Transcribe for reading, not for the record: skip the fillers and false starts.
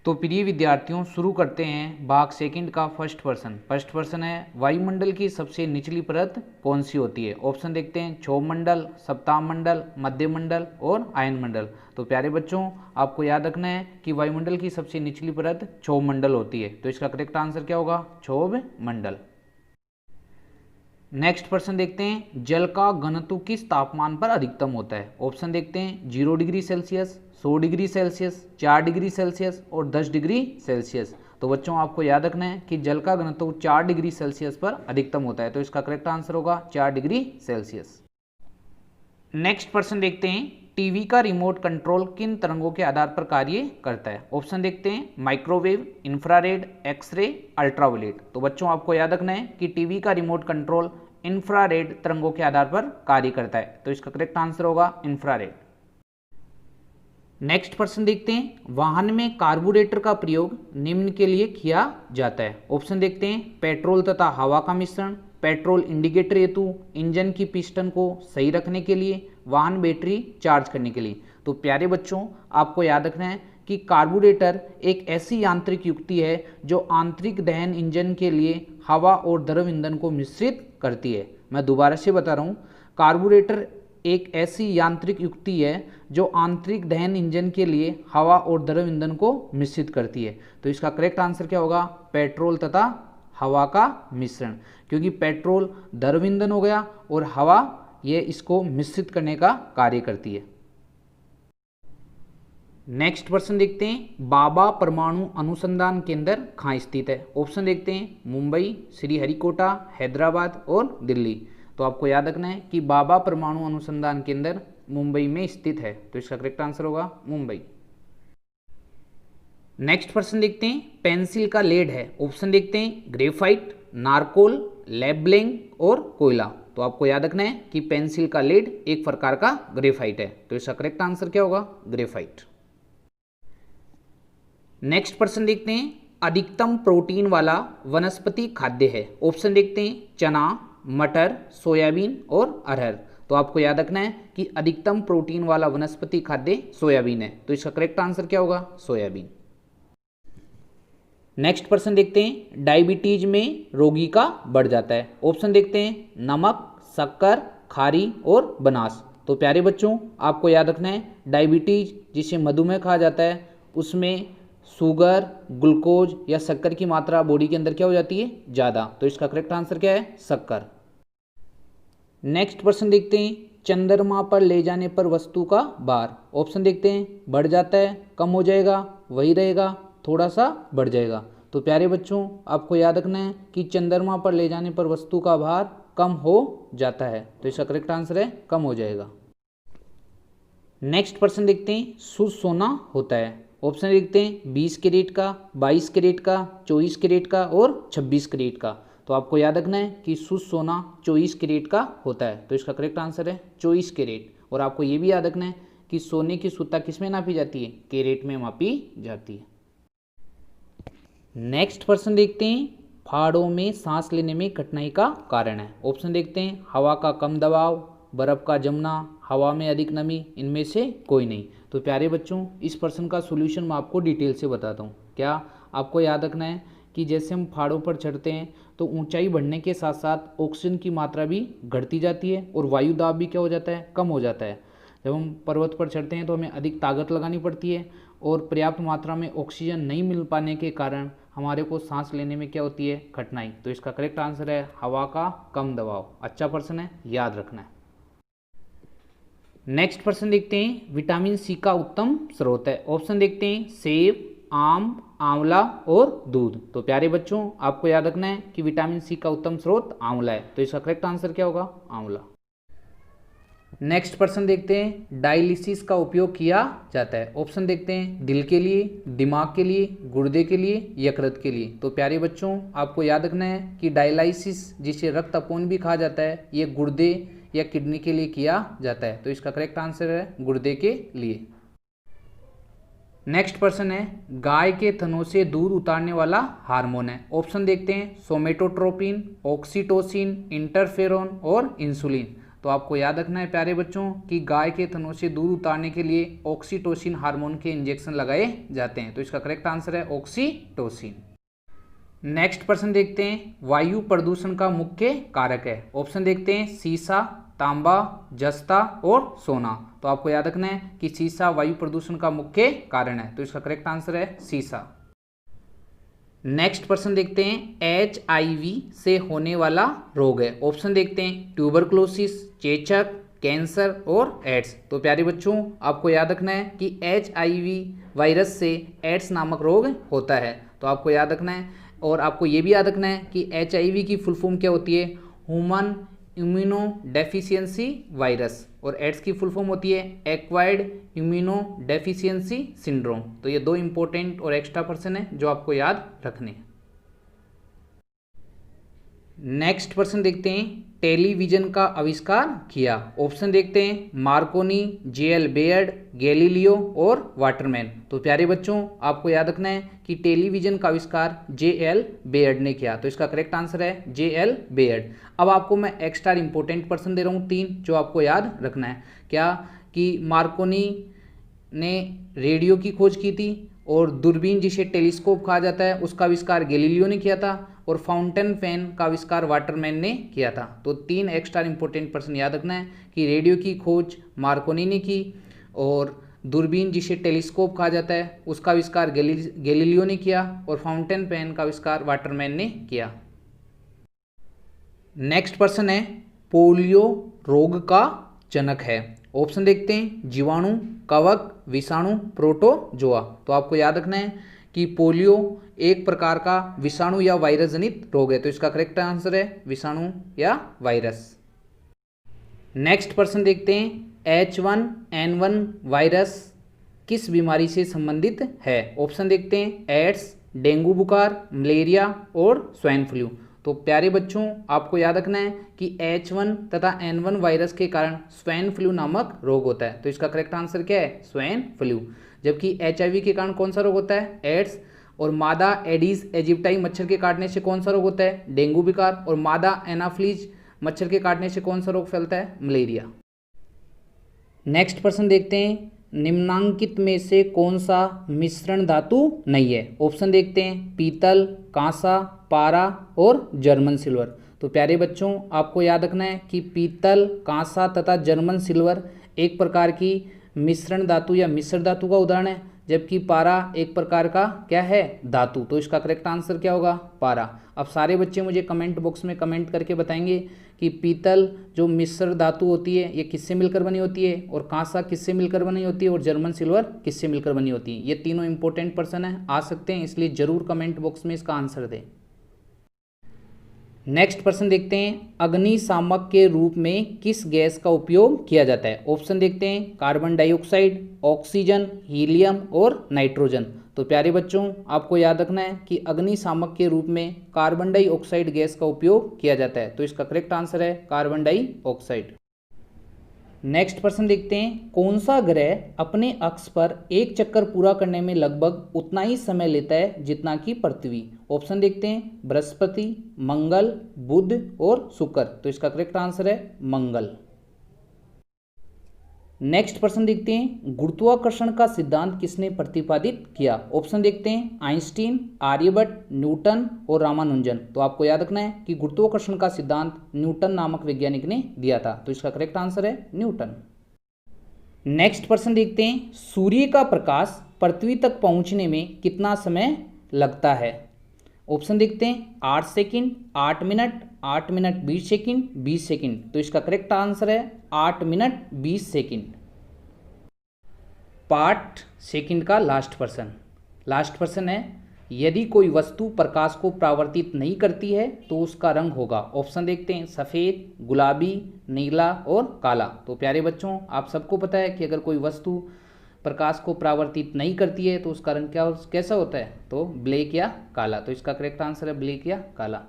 तो प्रिय विद्यार्थियों, शुरू करते हैं भाग सेकंड का फर्स्ट पर्सन है वायुमंडल की सबसे निचली परत कौन सी होती है। ऑप्शन देखते हैं, क्षोभ मंडल, सप्ताह मंडल, मध्य मंडल और आयन मंडल। तो प्यारे बच्चों, आपको याद रखना है कि वायुमंडल की सबसे निचली परत क्षोभ मंडल होती है। तो इसका करेक्ट आंसर क्या होगा? क्षोभ मंडल। नेक्स्ट प्रश्न देखते हैं, जल का घनत्व किस तापमान पर अधिकतम होता है। ऑप्शन देखते हैं, 0 degree Celsius, 100 degree Celsius, 4 degree Celsius और 10 डिग्री सेल्सियस। तो बच्चों, आपको याद रखना है कि जल का घनत्व 4 डिग्री सेल्सियस पर अधिकतम होता है। तो इसका करेक्ट आंसर होगा 4 डिग्री सेल्सियस। नेक्स्ट प्रश्न देखते हैं, टीवी का रिमोट कंट्रोल किन तरंगों के आधार पर कार्य करता है। ऑप्शन देखते हैं, माइक्रोवेव, इंफ्रारेड, एक्सरे, अल्ट्रावायलेट। तो बच्चों, आपको याद रखना है कि टीवी का रिमोट कंट्रोल इंफ्रारेड तरंगों के आधार पर कार्य करता है। तो इसका करेक्ट आंसर होगा इंफ्रारेड। नेक्स्ट प्रश्न देखते हैं, वाहन में कार्बोरेटर का प्रयोग निम्न के लिए किया जाता है। ऑप्शन देखते हैं, पेट्रोल तथा हवा का मिश्रण, पेट्रोल इंडिकेटर हेतु, इंजन की पिस्टन को सही रखने के लिए, वाहन बैटरी चार्ज करने के लिए। तो प्यारे बच्चों, आपको याद रखना है कि कार्बोरेटर एक ऐसी यांत्रिक युक्ति है जो आंतरिक दहन इंजन के लिए हवा और द्रव ईंधन को मिश्रित करती है। मैं दोबारा से बता रहा हूँ, कार्बोरेटर एक ऐसी यांत्रिक युक्ति है जो आंतरिक दहन इंजन के लिए हवा और द्रव ईंधन को मिश्रित करती है। तो इसका करेक्ट आंसर क्या होगा? पेट्रोल तथा हवा का मिश्रण, क्योंकि पेट्रोल द्रव ईंधन हो गया और हवा ये इसको मिश्रित करने का कार्य करती है। नेक्स्ट प्रश्न देखते हैं, बाबा परमाणु अनुसंधान केंद्र कहाँ स्थित है। ऑप्शन देखते हैं, मुंबई, श्रीहरिकोटा, हैदराबाद और दिल्ली। तो आपको याद रखना है कि बाबा परमाणु अनुसंधान केंद्र मुंबई में स्थित है। तो इसका करेक्ट आंसर होगा मुंबई। नेक्स्ट प्रश्न देखते हैं, पेंसिल का लेड है। ऑप्शन देखते हैं, ग्रेफाइट, नारकोल, लेबलिंग और कोयला। तो आपको याद रखना है कि पेंसिल का लेड एक प्रकार का ग्रेफाइट है। तो इसका करेक्ट आंसर क्या होगा? ग्रेफाइट। नेक्स्ट प्रश्न देखते हैं, अधिकतम प्रोटीन वाला वनस्पति खाद्य है। ऑप्शन देखते हैं, चना, मटर, सोयाबीन और अरहर। तो आपको याद रखना है कि अधिकतम प्रोटीन वाला वनस्पति खाद्य सोयाबीन है। तो इसका करेक्ट आंसर क्या होगा? सोयाबीन। नेक्स्ट प्रश्न देखते हैं, डायबिटीज में रोगी का बढ़ जाता है। ऑप्शन देखते हैं, नमक, शक्कर, खारी और बनास। तो प्यारे बच्चों, आपको याद रखना है, डायबिटीज जिसे मधुमेह कहा जाता है, उसमें शुगर, ग्लूकोज या शक्कर की मात्रा बॉडी के अंदर क्या हो जाती है? ज़्यादा। तो इसका करेक्ट आंसर क्या है? शक्कर। नेक्स्ट प्रश्न देखते हैं, चंद्रमा पर ले जाने पर वस्तु का भार। ऑप्शन देखते हैं, बढ़ जाता है, कम हो जाएगा, वही रहेगा, थोड़ा सा बढ़ जाएगा। तो प्यारे बच्चों, आपको याद रखना है कि चंद्रमा पर ले जाने पर वस्तु का भार कम हो जाता है। तो इसका करेक्ट आंसर है कम हो जाएगा। नेक्स्ट प्रश्न देखते हैं, शुद्ध सोना होता है। ऑप्शन देखते हैं, 20 कैरेट का, 22 कैरेट का, 24 कैरेट का और 26 कैरेट का। तो आपको याद रखना है कि शुद्ध सोना 24 कैरेट का होता है। तो इसका करेक्ट आंसर है 24 कैरेट। और आपको ये भी याद रखना है कि सोने की शुद्धता किस में नापी जाती है? कैरेट में मापी जाती है। नेक्स्ट प्रश्न देखते हैं, पहाड़ों में सांस लेने में कठिनाई का कारण है। ऑप्शन देखते हैं, हवा का कम दबाव, बर्फ का जमना, हवा में अधिक नमी, इनमें से कोई नहीं। तो प्यारे बच्चों, इस प्रश्न का सॉल्यूशन मैं आपको डिटेल से बताता हूँ। क्या आपको याद रखना है कि जैसे हम पहाड़ों पर चढ़ते हैं तो ऊंचाई बढ़ने के साथ साथ ऑक्सीजन की मात्रा भी घटती जाती है और वायु दाब भी क्या हो जाता है? कम हो जाता है। जब हम पर्वत पर चढ़ते हैं तो हमें अधिक ताकत लगानी पड़ती है और पर्याप्त मात्रा में ऑक्सीजन नहीं मिल पाने के कारण हमारे को सांस लेने में क्या होती है? कठिनाई। तो इसका करेक्ट आंसर है हवा का कम दबाव। अच्छा प्रश्न है, याद रखना है। नेक्स्ट प्रश्न देखते हैं, विटामिन सी का उत्तम स्रोत है। ऑप्शन देखते हैं, सेब, आम, आंवला और दूध। तो प्यारे बच्चों, आपको याद रखना है कि विटामिन सी का उत्तम स्रोत आंवला है। तो इसका करेक्ट आंसर क्या होगा? आंवला। नेक्स्ट प्रश्न देखते हैं, डायलिसिस का उपयोग किया जाता है। ऑप्शन देखते हैं, दिल के लिए, दिमाग के लिए, गुर्दे के लिए, यकृत के लिए। तो प्यारे बच्चों, आपको याद रखना है कि डायलिसिस जिसे रक्त अपूर्ण भी कहा जाता है, ये गुर्दे या किडनी के लिए किया जाता है। तो इसका करेक्ट आंसर है गुर्दे के लिए। नेक्स्ट प्रश्न है, गाय के थनों से दूध उतारने वाला हार्मोन है। ऑप्शन देखते हैं, सोमेटोट्रोपिन, ऑक्सीटोसिन, इंटरफेरोन और इंसुलिन। तो आपको याद रखना है प्यारे बच्चों कि गाय के थनों से दूध उतारने के लिए ऑक्सीटोसिन हार्मोन के इंजेक्शन लगाए जाते हैं। तो इसका करेक्ट आंसर है ऑक्सीटोसिन। नेक्स्ट प्रश्न देखते हैं, वायु प्रदूषण का मुख्य कारक है। ऑप्शन देखते हैं सीसा, तांबा, जस्ता और सोना। तो आपको याद रखना है कि सीसा वायु प्रदूषण का मुख्य कारण है। तो इसका करेक्ट आंसर है सीसा। नेक्स्ट प्रश्न देखते हैं, HIV से होने वाला रोग है। ऑप्शन देखते हैं ट्यूबरक्लोसिस, चेचक, कैंसर और एड्स। तो प्यारे बच्चों आपको याद रखना है कि HIV वायरस से एड्स नामक रोग होता है। तो आपको याद रखना है, और आपको ये भी याद रखना है कि HIV की फुल फॉर्म क्या होती है, ह्यूमन इम्यूनो डेफिशिएंसी वायरस, और एड्स की फुल फॉर्म होती है एक्वायर्ड इम्यूनो डेफिशिएंसी सिंड्रोम। तो ये दो इंपॉर्टेंट और एक्स्ट्रा पर्सन है जो आपको याद रखने हैं। नेक्स्ट प्रश्न देखते हैं, टेलीविजन का आविष्कार किया। ऑप्शन देखते हैं मार्कोनी, JL बेयर्ड, गैलीलियो और वाटरमैन। तो प्यारे बच्चों आपको याद रखना है कि टेलीविजन का आविष्कार JL बेयर्ड ने किया। तो इसका करेक्ट आंसर है JL बेयर्ड। अब आपको मैं एक्स्ट्रा इंपॉर्टेंट पर्सन दे रहा हूँ 3 जो आपको याद रखना है। क्या कि मार्कोनी ने रेडियो की खोज की थी, और दूरबीन जिसे टेलीस्कोप कहा जाता है उसका आविष्कार गैलीलियो ने किया था, और फाउंटेन पेन का आविष्कार वाटरमैन ने किया था। तो 3 एक्स्ट्रा इंपॉर्टेंट पर्सन याद रखना है कि रेडियो की खोज मार्कोनी ने की, और दूरबीन जिसे टेलीस्कोप कहा जाता है उसका आविष्कार गैलीलियो ने किया, और फाउंटेन पेन का आविष्कार वाटरमैन ने किया। नेक्स्ट पर्सन है, पोलियो रोग का जनक है। ऑप्शन देखते हैं जीवाणु, कवक, विषाणु, प्रोटोजोआ। तो आपको याद रखना है कि पोलियो एक प्रकार का विषाणु या वायरस जनित रोग है। तो इसका करेक्ट आंसर है विषाणु या वायरस। नेक्स्ट प्रश्न देखते हैं, H1N1 वायरस किस बीमारी से संबंधित है। ऑप्शन देखते हैं एड्स, डेंगू बुखार, मलेरिया और स्वाइन फ्लू। तो प्यारे बच्चों आपको याद रखना है कि H1 तथा N1 वायरस के कारण स्वाइन फ्लू नामक रोग होता है। तो इसका करेक्ट आंसर क्या है, स्वाइन फ्लू। जबकि HIV के कारण कौन सा रोग होता है, एड्स, और मादा एडीज एजिप्टाई मच्छर के काटने से कौन सा रोग होता है, डेंगू बुखार, और मादा एनाफ्लीज मच्छर के काटने से कौन सा रोग फैलता है, मलेरिया। नेक्स्ट प्रश्न देखते हैं, निम्नांकित में से कौन सा मिश्रण धातु नहीं है। ऑप्शन देखते हैं पीतल, कांसा, पारा और जर्मन सिल्वर। तो प्यारे बच्चों आपको याद रखना है कि पीतल, कांसा तथा जर्मन सिल्वर एक प्रकार की मिश्रण धातु या मिश्र धातु का उदाहरण है, जबकि पारा एक प्रकार का क्या है, धातु। तो इसका करेक्ट आंसर क्या होगा, पारा। अब सारे बच्चे मुझे कमेंट बॉक्स में कमेंट करके बताएंगे कि पीतल जो मिश्र धातु होती है ये किससे मिलकर बनी होती है, और कांसा किससे मिलकर बनी होती है, और जर्मन सिल्वर किससे मिलकर बनी होती है। ये तीनों इंपॉर्टेंट पर्सन है, आ सकते हैं, इसलिए जरूर कमेंट बॉक्स में इसका आंसर दें। नेक्स्ट प्रश्न देखते हैं, अग्निशामक के रूप में किस गैस का उपयोग किया जाता है। ऑप्शन देखते हैं कार्बन डाइऑक्साइड, ऑक्सीजन, हीलियम और नाइट्रोजन। तो प्यारे बच्चों आपको याद रखना है कि अग्निशामक के रूप में कार्बन डाइऑक्साइड गैस का उपयोग किया जाता है। तो इसका करेक्ट आंसर है कार्बन डाइऑक्साइड। नेक्स्ट प्रश्न देखते हैं, कौन सा ग्रह अपने अक्ष पर एक चक्कर पूरा करने में लगभग उतना ही समय लेता है जितना कि पृथ्वी। ऑप्शन देखते हैं बृहस्पति, मंगल, बुध और शुक्र। तो इसका करेक्ट आंसर है मंगल। नेक्स्ट प्रश्न देखते हैं, गुरुत्वाकर्षण का सिद्धांत किसने प्रतिपादित किया। ऑप्शन देखते हैं आइंस्टीन, आर्यभट्ट, न्यूटन और रामानुजन। तो आपको याद रखना है कि गुरुत्वाकर्षण का सिद्धांत न्यूटन नामक वैज्ञानिक ने दिया था। तो इसका करेक्ट आंसर है न्यूटन। नेक्स्ट प्रश्न देखते हैं, सूर्य का प्रकाश पृथ्वी तक पहुंचने में कितना समय लगता है। ऑप्शन देखते हैं 8 second, 8 minute, 8 minute 20 second, 20 second. तो इसका करेक्ट आंसर है 8 मिनट 20 सेकंड। पार्ट सेकंड का लास्ट पर्सन है, यदि कोई वस्तु प्रकाश को परावर्तित नहीं करती है तो उसका रंग होगा। ऑप्शन देखते हैं सफ़ेद, गुलाबी, नीला और काला। तो प्यारे बच्चों आप सबको पता है कि अगर कोई वस्तु प्रकाश को परावर्तित नहीं करती है तो उसका रंग कैसा होता है, तो ब्लैक या काला। तो इसका करेक्ट आंसर है ब्लैक या काला।